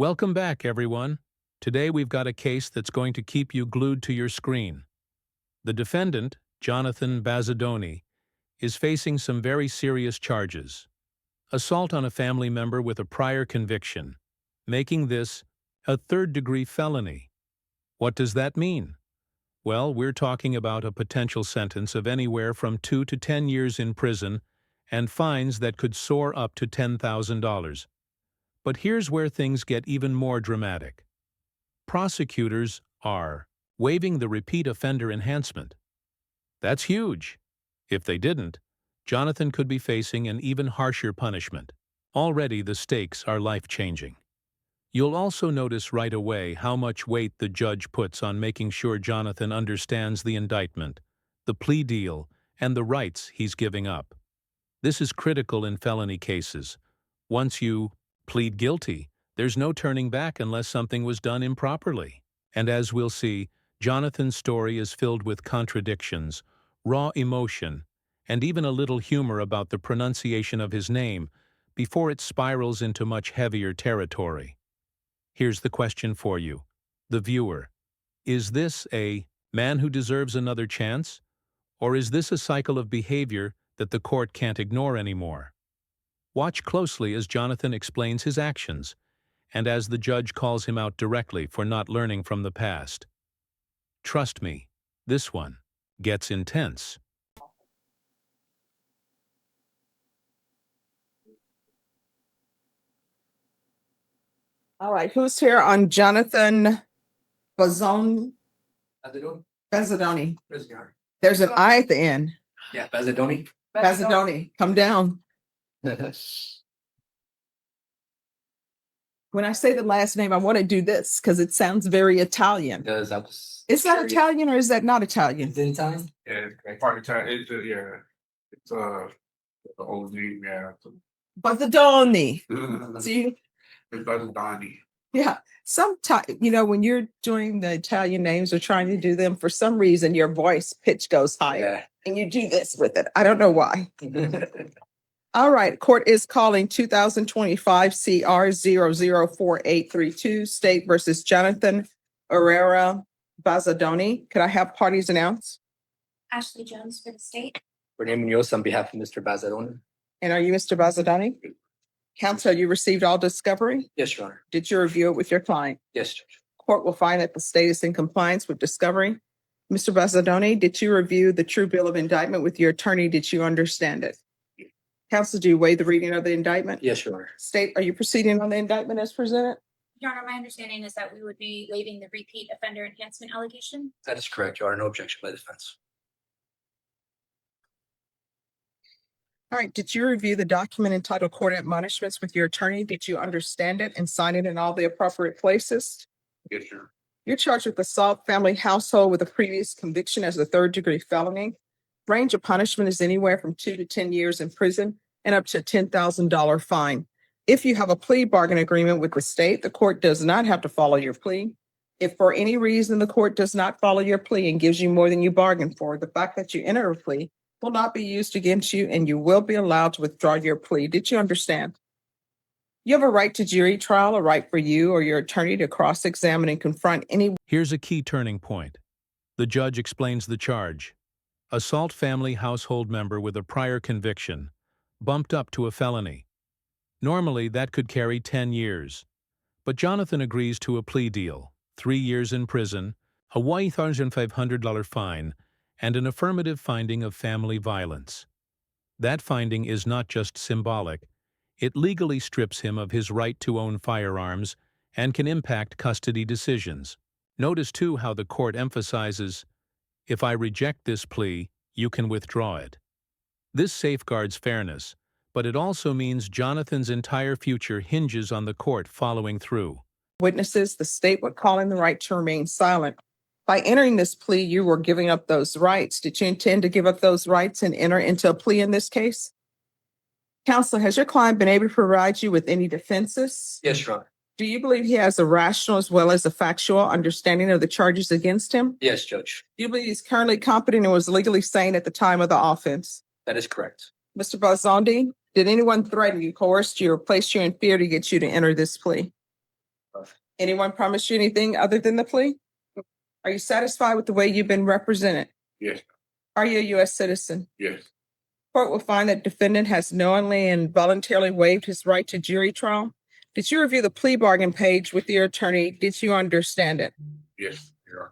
Welcome back, everyone. Today we've got a case that's going to keep you glued to your screen. The defendant, Jonathan Bazadoni, is facing some very serious charges. Assault on a family member with a prior conviction, making this a third-degree felony. What does that mean? Well, we're talking about a potential sentence of anywhere from 2 to 10 years in prison and fines that could soar up to $10,000. But here's where things get even more dramatic. Prosecutors are waiving the repeat offender enhancement. That's huge. If they didn't, Jonathan could be facing an even harsher punishment. Already the stakes are life-changing. You'll also notice right away how much weight the judge puts on making sure Jonathan understands the indictment, the plea deal, and the rights he's giving up. This is critical in felony cases. Once you plead guilty, there's no turning back unless something was done improperly. And as we'll see, Jonathan's story is filled with contradictions, raw emotion, and even a little humor about the pronunciation of his name before it spirals into much heavier territory. Here's the question for you, the viewer. Is this a man who deserves another chance? Or is this a cycle of behavior that the court can't ignore anymore? Watch closely as Jonathan explains his actions, and as the judge calls him out directly for not learning from the past. Trust me, this one gets intense. All right, who's here on Jonathan Bazadoni? Bazadoni. There's an I at the end. Yeah, Bazadoni. Bazadoni, come down. When I say the last name, I want to do this because it sounds very Italian. Because I was. Is that Italian or is that not Italian? Is it Italian? Yeah, part of time. It's the old name. Yeah, Bazadoni. it's See, Bazadoni. yeah. Sometimes, when you're doing the Italian names or trying to do them, for some reason, your voice pitch goes higher and you do this with it. I don't know why. All right, court is calling 2025 CR 004832, State versus Jonathan Herrera Bazadoni. Could I have parties announced? Ashley Jones for the state. Renee Munoz on behalf of Mr. Bazadoni. And are you Mr. Bazadoni? Counsel, you received all discovery? Yes, Your Honor. Did you review it with your client? Yes, Judge. Court will find that the state is in compliance with discovery. Mr. Bazadoni, did you review the true bill of indictment with your attorney? Did you understand it? Counsel, do you waive the reading of the indictment? Yes, Your Honor. State, are you proceeding on the indictment as presented? Your Honor, my understanding is that we would be waiving the repeat offender enhancement allegation. That is correct, Your Honor. No objection by the defense. All right, did you review the document entitled Court Admonishments with your attorney? Did you understand it and sign it in all the appropriate places? Yes, sir. You're charged with assault family household with a previous conviction as a third-degree felony. Range of punishment is anywhere from 2 to 10 years in prison and up to a $10,000 fine. If you have a plea bargain agreement with the state, the court does not have to follow your plea. If for any reason the court does not follow your plea and gives you more than you bargained for, the fact that you enter a plea will not be used against you and you will be allowed to withdraw your plea. Did you understand? You have a right to jury trial, a right for you or your attorney to cross-examine and confront any. Here's a key turning point. The judge explains the charge. Assault family household member with a prior conviction, bumped up to a felony. Normally, that could carry 10 years. But Jonathan agrees to a plea deal, 3 years in prison, a $1,500 fine, and an affirmative finding of family violence. That finding is not just symbolic. It legally strips him of his right to own firearms and can impact custody decisions. Notice, too, how the court emphasizes, if I reject this plea, you can withdraw it. This safeguards fairness, but it also means Jonathan's entire future hinges on the court following through. Witnesses, the state would call in the right to remain silent. By entering this plea, you were giving up those rights. Did you intend to give up those rights and enter into a plea in this case? Counselor, has your client been able to provide you with any defenses? Yes, Your Honor. Do you believe he has a rational as well as a factual understanding of the charges against him? Yes, Judge. Do you believe he's currently competent and was legally sane at the time of the offense? That is correct. Mr. Bazadoni, did anyone threaten you, coerce you, or place you in fear to get you to enter this plea? Anyone promise you anything other than the plea? Are you satisfied with the way you've been represented? Yes, Are you a U.S. citizen? yes, Court will find that defendant has knowingly and voluntarily waived his right to jury trial. Did you review the plea bargain page with your attorney? Did you understand it? yes, Your Honor.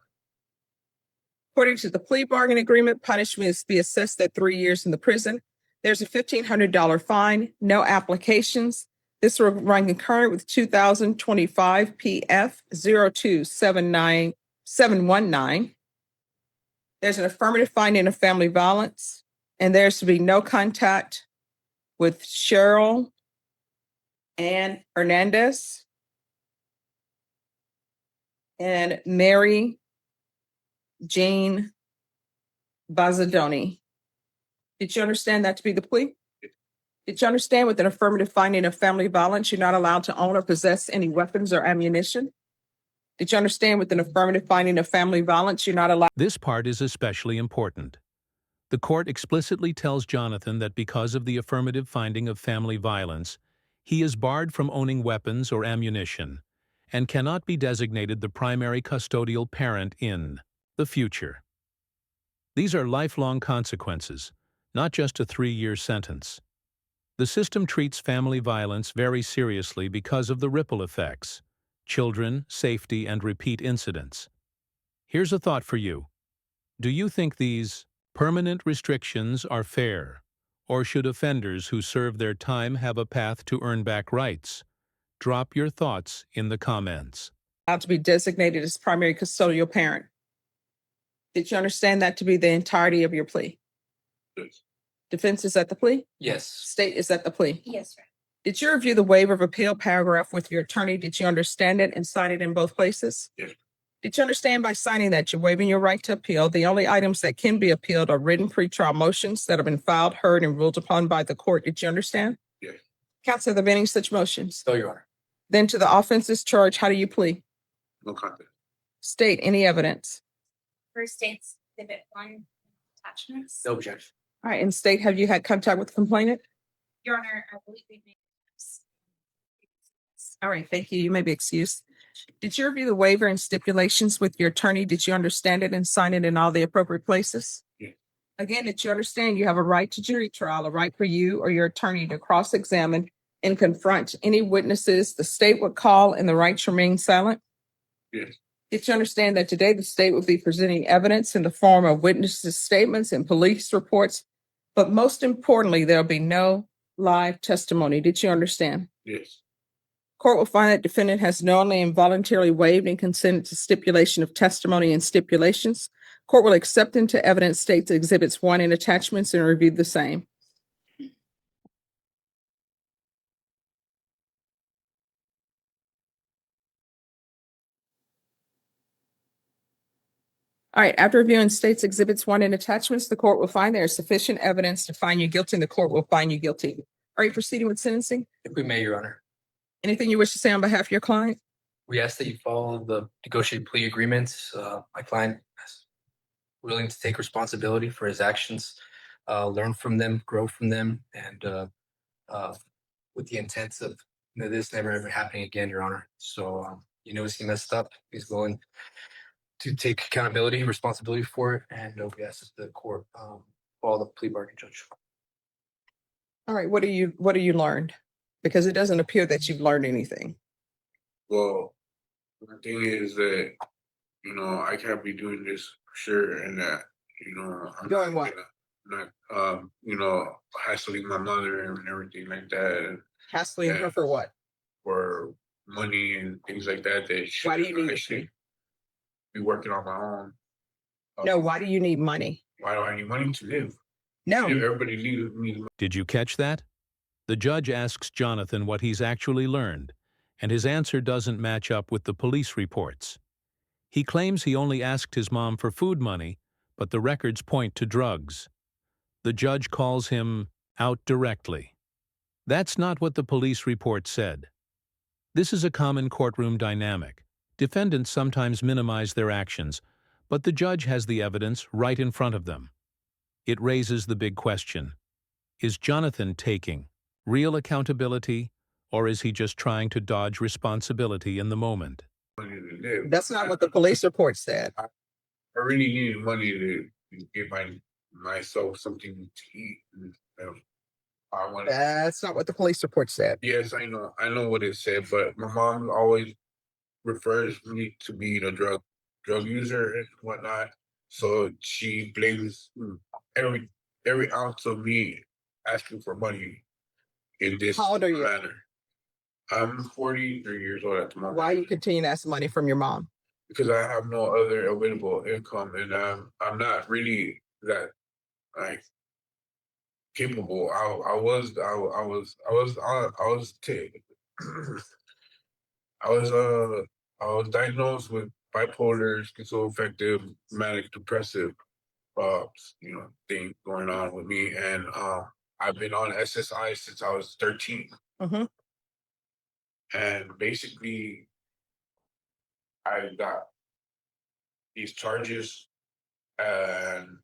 According to the plea bargain agreement, punishment is to be assessed at 3 years in the prison. There's a $1,500 fine, no applications. This will run concurrent with 2025 PF 0279719. There's an affirmative finding of family violence, and there's to be no contact with Cheryl Ann Hernandez and Mary Jean Bazadoni. Did you understand that to be the plea? Did you understand with an affirmative finding of family violence, you're not allowed to own or possess any weapons or ammunition? Did you understand with an affirmative finding of family violence, you're not allowed? This part is especially important. The court explicitly tells Jonathan that because of the affirmative finding of family violence, he is barred from owning weapons or ammunition and cannot be designated the primary custodial parent in the future. These are lifelong consequences, not just a 3-year sentence. The system treats family violence very seriously because of the ripple effects: children, safety, and repeat incidents. Here's a thought for you. Do you think these permanent restrictions are fair, or should offenders who serve their time have a path to earn back rights? Drop your thoughts in the comments. To be designated as primary custodial parent. Did you understand that to be the entirety of your plea? Yes, Defense is at the plea? Yes, State is at the plea? Yes, sir. Did you review the waiver of appeal paragraph with your attorney? Did you understand it and sign it in both places? Yes. Did you understand by signing that you're waiving your right to appeal? The only items that can be appealed are written pretrial motions that have been filed, heard, and ruled upon by the court. Did you understand? yes. Counsel, are there been any such motions? No, Your Honor. Then to the offenses charged, how do you plead? No contest. State any evidence. First states exhibit 1 attachments. No objection. All right, and state, have you had contact with the complainant? Your Honor, I believe we've made. All right, thank you. You may be excused. Did you review the waiver and stipulations with your attorney? Did you understand it and sign it in all the appropriate places? Yes. Again, did you understand you have a right to jury trial, a right for you or your attorney to cross-examine and confront any witnesses the state would call and the right to remain silent? Yes, Did you understand that today the state will be presenting evidence in the form of witnesses' statements and police reports? But most importantly, there'll be no live testimony. Did you understand? yes, Court will find that defendant has knowingly and voluntarily waived and consented to stipulation of testimony and stipulations. Court will accept into evidence states exhibits 1 and attachments and review the same. All right, after reviewing states exhibits 1 and attachments, the court will find there is sufficient evidence to find you guilty and the court will find you guilty. Are you proceeding with sentencing? If we may, Your Honor, Anything you wish to say on behalf of your client? we ask that you follow the negotiated plea agreements. My client is willing to take responsibility for his actions, learn from them, grow from them, and with the intent of this never ever happening again, Your Honor. So he knows he messed up. He's willing to take accountability, responsibility for it, and we ask that the court follow the plea bargain, Judge. All right, what do you learned? Because it doesn't appear that you've learned anything. well, the thing is that, I can't be doing this for sure, and that, I'm Doing what? not, hassling my mother and everything like that, and Hassling her for what? for money and things like that, Why do you need I it? should be working on my own. No, why do you need money? Why do I need money to live? No. Everybody needs money. Did you catch that? The judge asks Jonathan what he's actually learned, and his answer doesn't match up with the police reports. He claims he only asked his mom for food money, but the records point to drugs. The judge calls him out directly. That's not what the police report said. This is a common courtroom dynamic. Defendants sometimes minimize their actions, but the judge has the evidence right in front of them. It raises the big question: is Jonathan taking real accountability, or is he just trying to dodge responsibility in the moment? live. That's not what the police report said. I really needed money to get myself something to eat. And, I wanted. That's not what the police report said. Yes, I know. I know what it said, but my mom always refers me to being a drug user and whatnot. So she blames every ounce of me asking for money in this How old are you? manner. I'm 43 years old at the moment. Why you continue to ask money from your mom? Because I have no other available income, and I'm not really that like capable. I was I was I was diagnosed with bipolar, schizoaffective, manic depressive thing going on with me, and I've been on SSI since I was 13. Mm-hmm. And basically I got these charges, and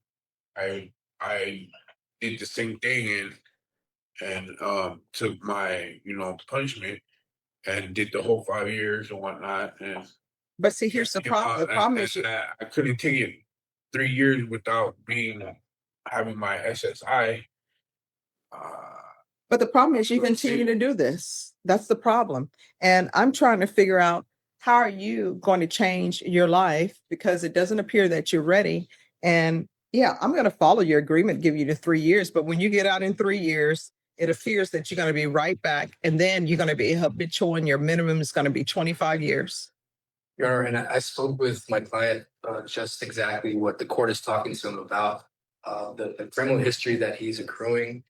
I did the same thing, and took my punishment and did the whole 5 years and whatnot. And But see, here's the problem. The problem is I couldn't take it 3 years without having my SSI. But the problem is you Let's continue see. to do this. That's the problem. And I'm trying to figure out, how are you going to change your life? Because it doesn't appear that you're ready. And yeah, I'm going to follow your agreement, give you the 3 years. But when you get out in 3 years, it appears that you're going to be right back. And then you're going to be habitual, and your minimum is going to be 25 years. Your Honor, and I spoke with my client just exactly what the court is talking to him about, the criminal history that he's accruing.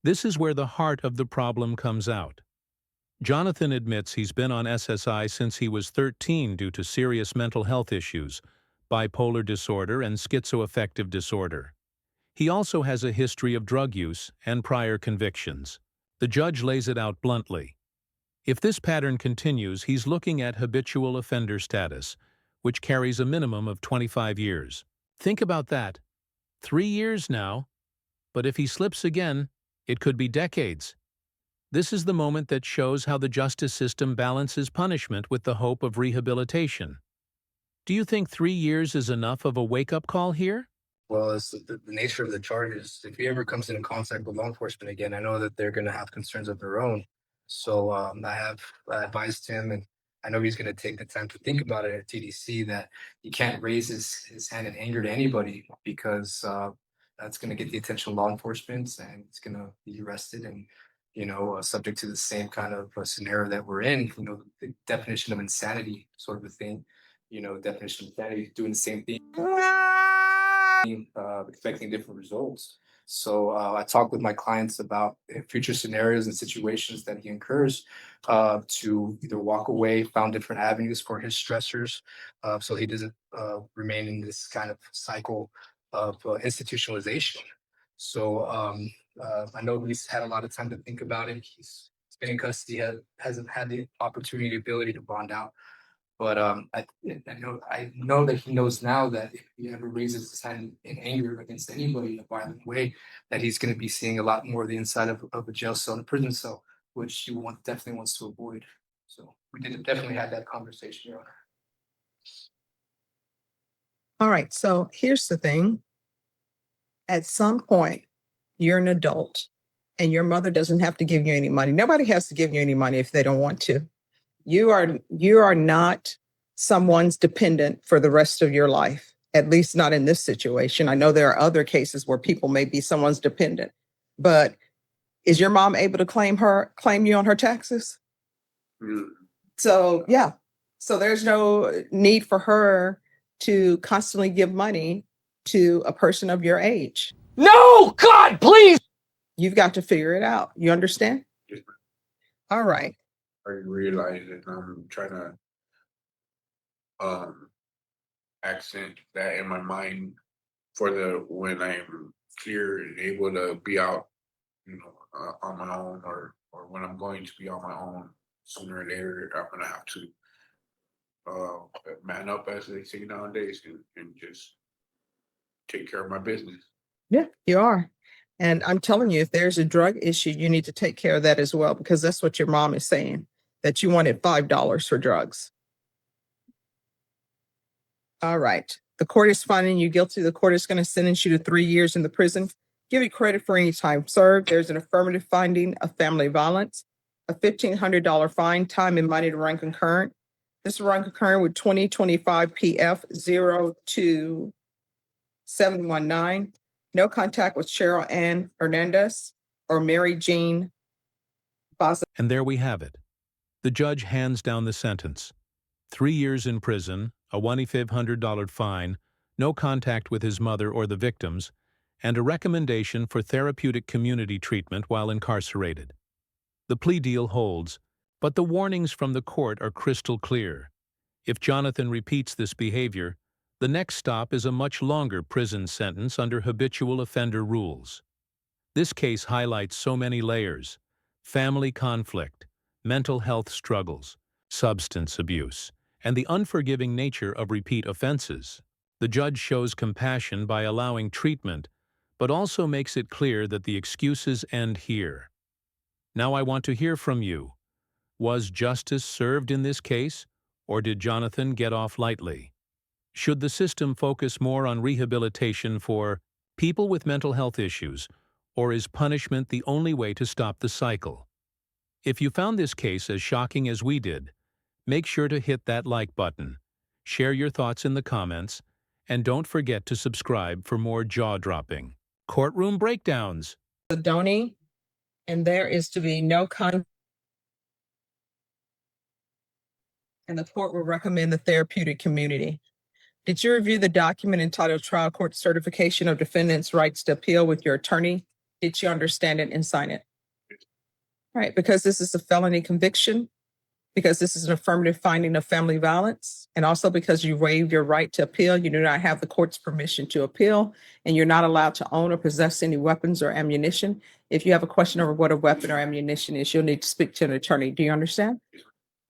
This is where the heart of the problem comes out. Jonathan admits he's been on SSI since he was 13 due to serious mental health issues, bipolar disorder and schizoaffective disorder. He also has a history of drug use and prior convictions. The judge lays it out bluntly. If this pattern continues, he's looking at habitual offender status, which carries a minimum of 25 years. Think about that. 3 years now, but if he slips again, it could be decades. This is the moment that shows how the justice system balances punishment with the hope of rehabilitation. Do you think 3 years is enough of a wake-up call here? Well as the nature of the charges. If he ever comes into contact with law enforcement again, I know that they're going to have concerns of their own. So I have advised him, and I know he's going to take the time to think about it at TDC, that he can't raise his hand in anger to anybody, because that's going to get the attention of law enforcement, and it's going to be arrested and subject to the same kind of scenario that we're in. The definition of insanity, sort of a thing. Definition of insanity, doing the same thing, expecting different results. So I talk with my clients about future scenarios and situations that he incurs, to either walk away, found different avenues for his stressors, so he doesn't remain in this kind of cycle of institutionalization. So I know he's had a lot of time to think about it. He's been in custody, hasn't had the opportunity, ability to bond out. But I know that he knows now that if he ever raises his hand in anger against anybody in a violent way, that he's going to be seeing a lot more of the inside of a jail cell and a prison cell, which he definitely wants to avoid. So we definitely had that conversation, Your Honor. All right. So here's the thing. At some point, you're an adult, and your mother doesn't have to give you any money. Nobody has to give you any money if they don't want to. You are not someone's dependent for the rest of your life, at least not in this situation. I know there are other cases where people may be someone's dependent, but is your mom able to claim you on her taxes? Mm. So yeah, so there's no need for her to constantly give money to a person of your age. No, God, please. You've got to figure it out. You understand? Yes, All right. I realize that I'm trying to accent that in my mind for when I'm clear and able to be out, on my own, or when I'm going to be on my own. Sooner or later, I'm gonna have to man up, as they say nowadays, and just take care of my business. Yeah, you are. And I'm telling you, if there's a drug issue, you need to take care of that as well, because that's what your mom is saying, that you wanted $5 for drugs. All right. The court is finding you guilty. The court is going to sentence you to 3 years in the prison. Give you credit for any time served. There's an affirmative finding of family violence, a $1,500 fine, time and money to run concurrent. This will run concurrent with 2025 PF 02719. No contact with Cheryl Ann Hernandez or Mary Jean Bazadoni. And there we have it. The judge hands down the sentence. 3 years in prison, a $1,500 fine, no contact with his mother or the victims, and a recommendation for therapeutic community treatment while incarcerated. The plea deal holds, but the warnings from the court are crystal clear. If Jonathan repeats this behavior, the next stop is a much longer prison sentence under habitual offender rules. This case highlights so many layers: family conflict, mental health struggles, substance abuse, and the unforgiving nature of repeat offenses. The judge shows compassion by allowing treatment, but also makes it clear that the excuses end here. Now I want to hear from you. Was justice served in this case, or did Jonathan get off lightly? Should the system focus more on rehabilitation for people with mental health issues, or is punishment the only way to stop the cycle? If you found this case as shocking as we did, make sure to hit that like button, share your thoughts in the comments, and don't forget to subscribe for more jaw-dropping courtroom breakdowns. Bazadoni, and there is to be no and the court will recommend the therapeutic community. Did you review the document entitled Trial Court Certification of Defendant's Rights to Appeal with your attorney? Did you understand it and sign it? All right, because this is a felony conviction, because this is an affirmative finding of family violence, and also because you waived your right to appeal, you do not have the court's permission to appeal, and you're not allowed to own or possess any weapons or ammunition. If you have a question over what a weapon or ammunition is, you'll need to speak to an attorney. Do you understand?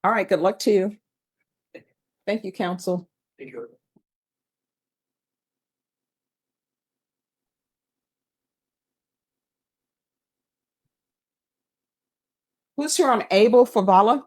All right, good luck to you. Thank you, counsel. Thank you. Who's here on Able for Vala?